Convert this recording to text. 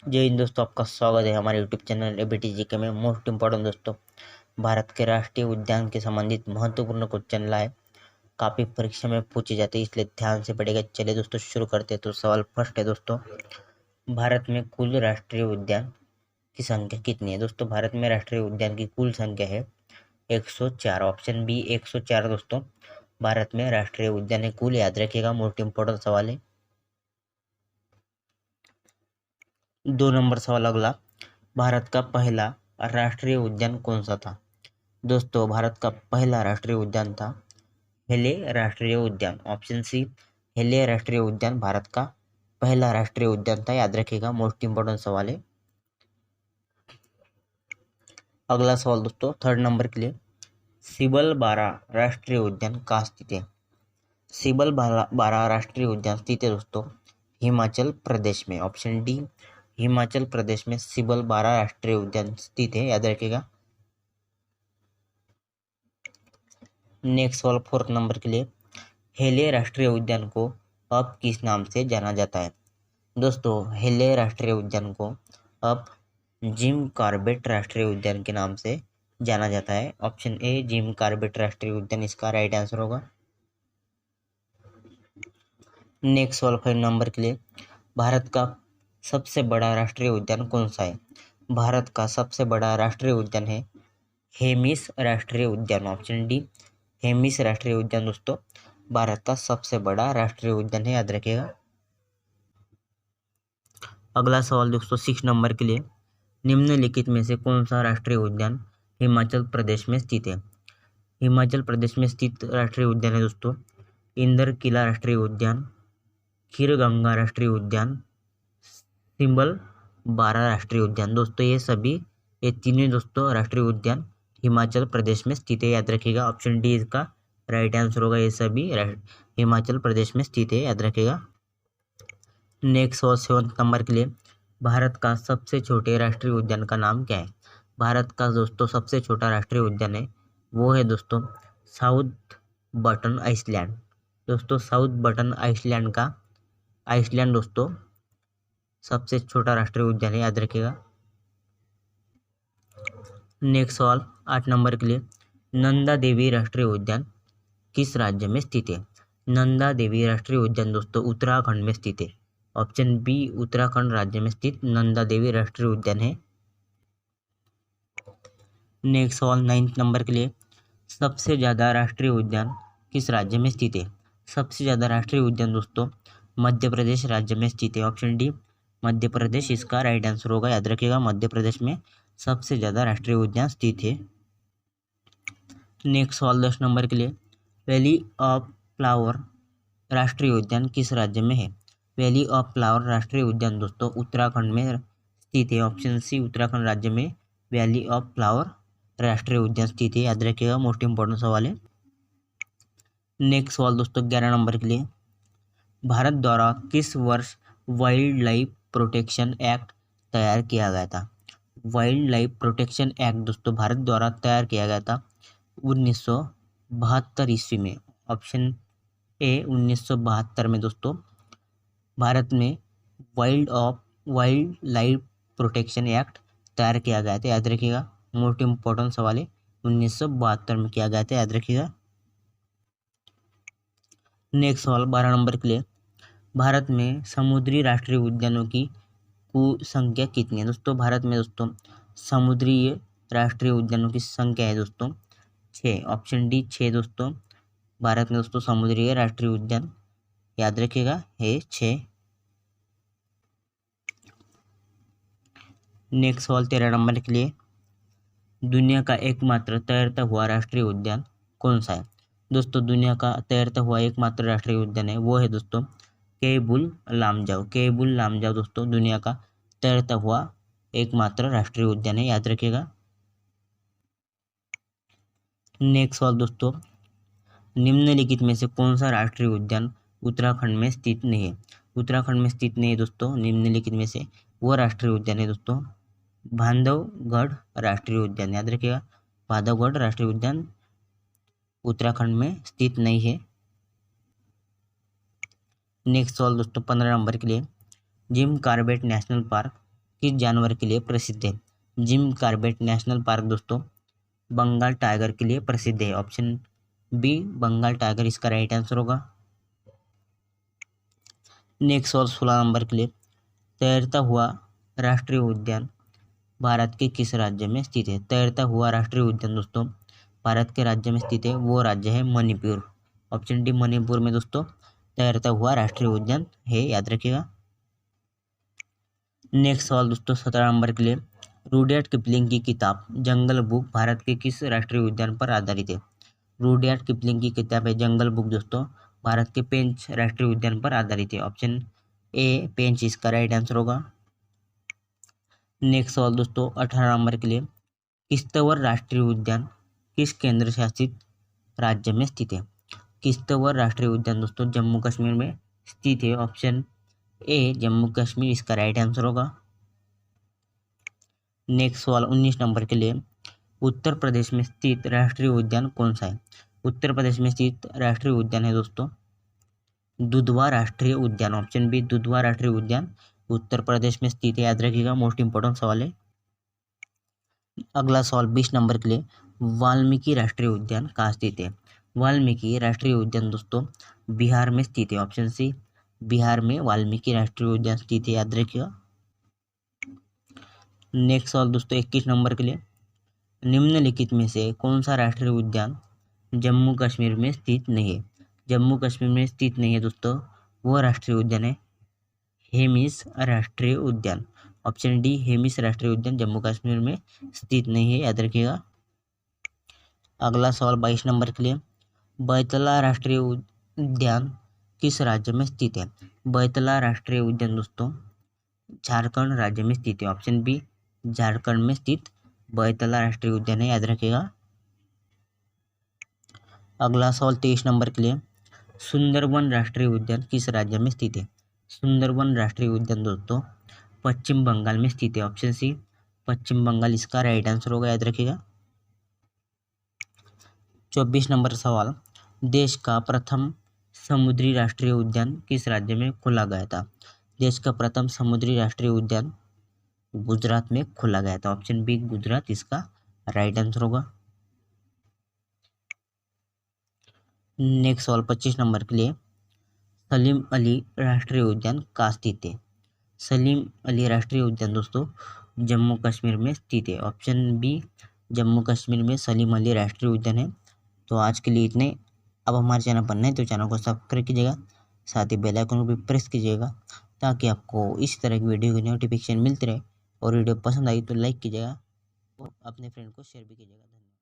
जय हिंद दोस्तों, आपका स्वागत है हमारे यूट्यूब चैनल एबीटी जीके में। मोस्ट इम्पोर्टेंट दोस्तों, भारत के राष्ट्रीय उद्यान के संबंधित महत्वपूर्ण क्वेश्चन लाए, काफ़ी परीक्षा में पूछे जाते हैं, इसलिए ध्यान से पढ़ेगा। चलिए दोस्तों शुरू करते हैं। तो सवाल फर्स्ट है दोस्तों, भारत में कुल राष्ट्रीय उद्यान की संख्या कितनी है? दोस्तों भारत में राष्ट्रीय उद्यान की कुल संख्या है 104। ऑप्शन बी 104 दोस्तों भारत में राष्ट्रीय उद्यान है कुल, याद रखिएगा, मोस्ट इम्पोर्टेंट सवाल है। 2 नंबर सवाल अगला, भारत का पहला राष्ट्रीय उद्यान कौन सा था? दोस्तों भारत का पहला राष्ट्रीय उद्यान था हेले राष्ट्रीय उद्यान। ऑप्शन सी हेले राष्ट्रीय उद्यान भारत का पहला राष्ट्रीय उद्यान था, याद रखिएगा, मोस्ट इम्पोर्टेंट सवाल है। अगला सवाल दोस्तों 3rd नंबर के लिए, सिबल बारा राष्ट्रीय उद्यान कहाँ स्थित है? सिबल बारा राष्ट्रीय उद्यान स्थित है दोस्तों हिमाचल प्रदेश में। ऑप्शन डी हिमाचल प्रदेश में सिबल बारा राष्ट्रीय उद्यान स्थित है, याद रखिएगा। नेक्स्ट सवाल 4th नंबर के लिए, हेले राष्ट्रीय उद्यान को अब किस नाम से जाना जाता है? दोस्तों हेले राष्ट्रीय उद्यान को अब जिम कॉर्बेट राष्ट्रीय उद्यान के नाम से जाना जाता है। ऑप्शन ए जिम कॉर्बेट राष्ट्रीय उद्यान इसका राइट आंसर होगा। नेक्स्ट सवाल 5 नंबर के लिए, भारत का सबसे बड़ा राष्ट्रीय उद्यान कौन सा है? भारत का सबसे बड़ा राष्ट्रीय उद्यान है हेमिस राष्ट्रीय उद्यान। ऑप्शन डी हेमिस राष्ट्रीय उद्यान दोस्तों भारत का सबसे बड़ा राष्ट्रीय उद्यान है, याद रखिएगा। अगला सवाल दोस्तों 6 नंबर के लिए, निम्नलिखित में से कौन सा राष्ट्रीय उद्यान हिमाचल प्रदेश में स्थित है? हिमाचल प्रदेश में स्थित राष्ट्रीय उद्यान है दोस्तों इंदर किला राष्ट्रीय उद्यान, खीर गंगा राष्ट्रीय उद्यान, सिंबल बारा राष्ट्रीय उद्यान। दोस्तों ये तीनों दोस्तों राष्ट्रीय उद्यान हिमाचल प्रदेश में स्थित है, याद रखिएगा। ऑप्शन डी इसका राइट आंसर होगा। ये सभी हिमाचल प्रदेश में स्थित है, याद रखिएगा। नेक्स्ट और 7th नंबर के लिए, भारत का सबसे छोटे राष्ट्रीय उद्यान का नाम क्या है? भारत का दोस्तों सबसे छोटा राष्ट्रीय उद्यान है वो है दोस्तों साउथ बटन आइसलैंड। दोस्तों साउथ बटन आइसलैंड दोस्तों सबसे छोटा राष्ट्रीय उद्यान है, याद रखिएगा। नेक्स्ट सवाल 8 नंबर के लिए, नंदा देवी राष्ट्रीय उद्यान किस राज्य में स्थित है? नंदा देवी राष्ट्रीय उद्यान दोस्तों उत्तराखंड में स्थित है। ऑप्शन बी उत्तराखंड राज्य में स्थित नंदा देवी राष्ट्रीय उद्यान है। नेक्स्ट सवाल 9th नंबर के लिए, सबसे ज़्यादा राष्ट्रीय उद्यान किस राज्य में स्थित है? सबसे ज़्यादा राष्ट्रीय उद्यान दोस्तों मध्य प्रदेश राज्य में स्थित है। ऑप्शन डी मध्य प्रदेश इसका राइट आंसर होगा, याद रखिएगा। मध्य प्रदेश में सबसे ज़्यादा राष्ट्रीय उद्यान स्थित है। नेक्स्ट सवाल 10 नंबर के लिए, वैली ऑफ फ्लावर राष्ट्रीय उद्यान किस राज्य में है? वैली ऑफ फ्लावर राष्ट्रीय उद्यान दोस्तों उत्तराखंड में स्थित है। ऑप्शन सी उत्तराखंड राज्य में वैली ऑफ फ्लावर राष्ट्रीय उद्यान स्थित है, याद रखिएगा, मोस्ट इंपॉर्टेंट सवाल है। नेक्स्ट सवाल दोस्तों 11 नंबर के लिए, भारत द्वारा किस वर्ष वाइल्ड लाइफ प्रोटेक्शन एक्ट तैयार किया गया था? वाइल्ड लाइफ प्रोटेक्शन एक्ट दोस्तों भारत द्वारा तैयार किया गया था 1972 ईस्वी में। ऑप्शन ए 1972 में दोस्तों भारत में वाइल्ड लाइफ प्रोटेक्शन एक्ट तैयार किया गया था, याद रखिएगा, मोस्ट इम्पोर्टेंट सवाल है। 1972 में किया गया था, याद रखिएगा। नेक्स्ट सवाल 12 नंबर के लिए, भारत में समुद्री राष्ट्रीय उद्यानों की कुल संख्या कितनी है? दोस्तों भारत में दोस्तों समुद्री राष्ट्रीय उद्यानों की संख्या है दोस्तों 6। ऑप्शन डी 6 दोस्तों भारत में दोस्तों समुद्री राष्ट्रीय उद्यान, याद रखिएगा, है 6। नेक्स्ट सवाल 13 नंबर के लिए, दुनिया का एकमात्र तैरता हुआ राष्ट्रीय उद्यान कौन सा है? दोस्तों दुनिया का तैरता हुआ एकमात्र राष्ट्रीय उद्यान है वो है दोस्तों केबुल लामजाओ दोस्तों दुनिया का तैरता हुआ एकमात्र राष्ट्रीय उद्यान है, याद रखिएगा। नेक्स्ट सवाल दोस्तों, निम्नलिखित में से कौन सा राष्ट्रीय उद्यान उत्तराखंड में स्थित नहीं है? उत्तराखंड में स्थित नहीं है दोस्तों निम्नलिखित में से वो राष्ट्रीय उद्यान है दोस्तों बांधवगढ़ राष्ट्रीय उद्यान, याद रखिएगा, बांधवगढ़ राष्ट्रीय उद्यान उत्तराखंड में स्थित नहीं है। नेक्स्ट सवाल दोस्तों 15 नंबर के लिए, जिम कॉर्बेट नेशनल पार्क किस जानवर के लिए प्रसिद्ध है? जिम कॉर्बेट नेशनल पार्क दोस्तों बंगाल टाइगर के लिए प्रसिद्ध है। ऑप्शन बी बंगाल टाइगर इसका राइट आंसर होगा। नेक्स्ट सवाल 16 नंबर के लिए, तैरता हुआ राष्ट्रीय उद्यान भारत के किस राज्य में स्थित है? तैरता हुआ राष्ट्रीय उद्यान दोस्तों भारत के राज्य में स्थित है, वो राज्य है मणिपुर। ऑप्शन डी मणिपुर में दोस्तों तैरता हुआ राष्ट्रीय उद्यान है, याद रखिएगा। नेक्स्ट सवाल दोस्तों 17 नंबर के लिए, रुडयार्ड किपलिंग की किताब जंगल बुक भारत के किस राष्ट्रीय उद्यान पर आधारित है? रुडयार्ड किपलिंग की किताब है जंगल बुक दोस्तों भारत के पेंच राष्ट्रीय उद्यान पर आधारित है। ऑप्शन ए पेंच इसका राइट आंसर होगा। नेक्स्ट सवाल दोस्तों 18 नंबर के लिए, किश्तवाड़ राष्ट्रीय उद्यान किस केंद्र शासित राज्य में स्थित है? किश्तवाड़ राष्ट्रीय उद्यान दोस्तों जम्मू कश्मीर में स्थित है। ऑप्शन ए जम्मू कश्मीर इसका राइट आंसर होगा। नेक्स्ट सवाल 19 नंबर के लिए, उत्तर प्रदेश में स्थित राष्ट्रीय उद्यान कौन सा है? उत्तर प्रदेश में स्थित राष्ट्रीय उद्यान है दोस्तों दुधवा राष्ट्रीय उद्यान। ऑप्शन बी दुधवा राष्ट्रीय उद्यान उत्तर प्रदेश में स्थित है, याद रखिएगा, मोस्ट इंपॉर्टेंट सवाल है। अगला सवाल 20 नंबर के लिए, वाल्मीकि राष्ट्रीय उद्यान कहाँ स्थित है? वाल्मीकि राष्ट्रीय उद्यान दोस्तों बिहार में स्थित है। ऑप्शन सी बिहार में वाल्मीकि राष्ट्रीय उद्यान स्थित है, याद रखिएगा। नेक्स्ट सवाल दोस्तों 21 नंबर के लिए, निम्नलिखित में से कौन सा राष्ट्रीय उद्यान जम्मू कश्मीर में स्थित नहीं है? जम्मू कश्मीर में स्थित नहीं है दोस्तों, वो राष्ट्रीय उद्यान है हेमिस राष्ट्रीय उद्यान। ऑप्शन डी हेमिस राष्ट्रीय उद्यान जम्मू कश्मीर में स्थित नहीं है, याद रखिएगा। अगला सवाल 22 नंबर के लिए, बैतला राष्ट्रीय उद्यान किस राज्य में स्थित है? बैतला राष्ट्रीय उद्यान दोस्तों झारखंड राज्य में स्थित है। ऑप्शन बी झारखंड में स्थित बैतला राष्ट्रीय उद्यान है, याद रखिएगा। अगला सवाल 23 नंबर के लिए, सुंदरवन राष्ट्रीय उद्यान किस राज्य में स्थित है? सुंदरवन राष्ट्रीय उद्यान दोस्तों पश्चिम बंगाल में स्थित है। ऑप्शन सी पश्चिम बंगाल इसका राइट आंसर होगा, याद रखिएगा। 24 नंबर सवाल, देश का प्रथम समुद्री राष्ट्रीय उद्यान किस राज्य में खोला गया था? देश का प्रथम समुद्री राष्ट्रीय उद्यान गुजरात में खोला गया था। ऑप्शन बी गुजरात इसका राइट आंसर होगा। नेक्स्ट सवाल 25 नंबर के लिए, सलीम अली राष्ट्रीय उद्यान कहाँ स्थित है? सलीम अली राष्ट्रीय उद्यान दोस्तों जम्मू कश्मीर में स्थित है। ऑप्शन बी जम्मू कश्मीर में सलीम अली राष्ट्रीय उद्यान है। तो आज के लिए इतने। अब हमारे चैनल पर नए तो चैनल को सब्सक्राइब कीजिएगा, साथ ही बेल आइकन को भी प्रेस कीजिएगा ताकि आपको इस तरह की वीडियो की नोटिफिकेशन मिलती रहे। और वीडियो पसंद आई तो लाइक कीजिएगा और अपने फ्रेंड को शेयर भी कीजिएगा। धन्यवाद।